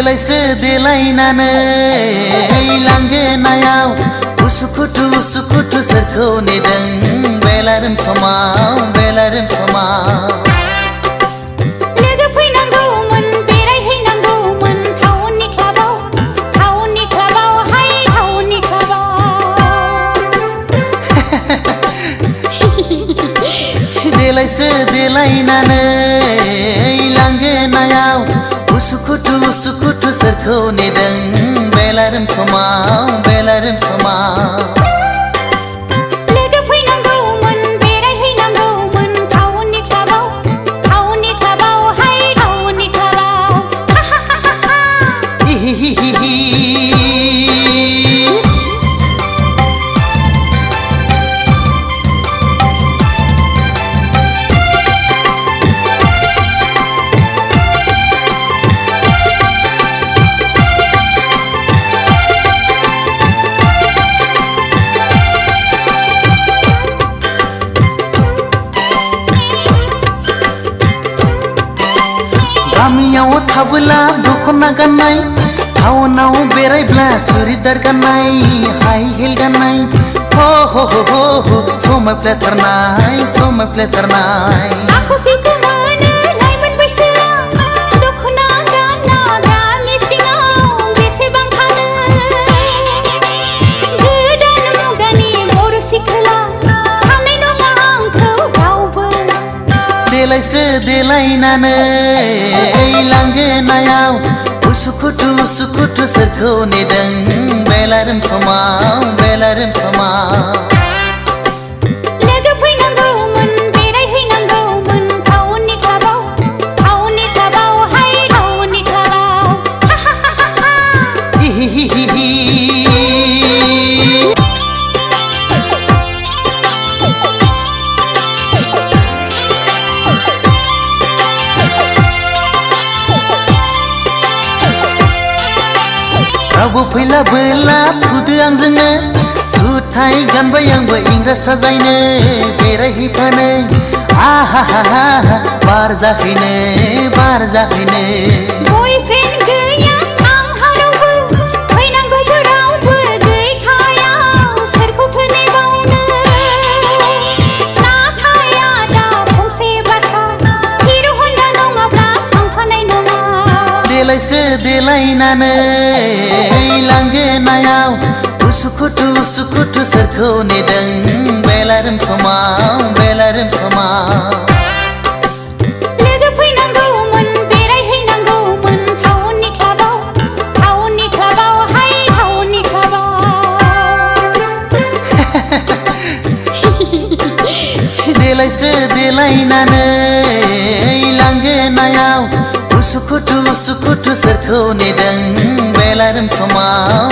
देलायस्रो देलायनानै लांगोनायाव उसुखुथु सोरखौ नेदों बेलारोम समाव लोगो फैनांगौमोन बेरायहैनांगौमोन टाउननि क्लाबाव हाय टाउननि क्लाबाव देलायस्रो देलायनानै लांगोनायाव उसुखुथु सोरखौ नेदों बेलारोम समाव लोगो फैनांगौमोन बेरायहैनांगौमोन टाउननि क्लाबाव हाय टाउननि क्लाबाव गामियाव थाबोला दखना गाननाय टाउनाव बेरायब्ला सुरिदार गाननाय हाई हिल गाननाय हो समायफ्लेथारनाय आखु फिखु मोनो लाइमोन बैसोआ दखना गाना गामि सिङाव बेसेबां थानो गोदान मुगानि बर' सिख्ला साननाय नङा आंखौ रावबो देलायस्रो देलायनानै लांगोनायाव उसुखुथु सोरखौ नेदों बेलारोम समाव लोगो फैनांगौमोन बेरायहैनांगौमोन टाउननि क्लाबाव हाय टाउननि क्लाबाव रावबो फैलाबोला फुदो आंजोंनो जुथाय गानबाय आंबो इंराज साजायनो बेरायहैफानो आहा बार जाहैनो बयफ्रेन्ड गैया आंहा रावबो फैनांगौबो रावबो गैखाया सोरखौथो नेबावनो नाथाय आदा फंसे बाथ्रा हिर' हन्डा नङाब्ला थांफानाय नङा देलायस्रो देलायनानै लांगोनायाव उसुखुथु सोरखौ नेदों बेलारोम समाव लोगो फैनांगौमोन बेरायहैनांगौमोन टाउननि क्लाबाव हाय टाउननि क्लाबाव देलायस्रो देलायनानै लांगोनायाव उसुखुथु सोरखौ नेदों बेलारोम समाव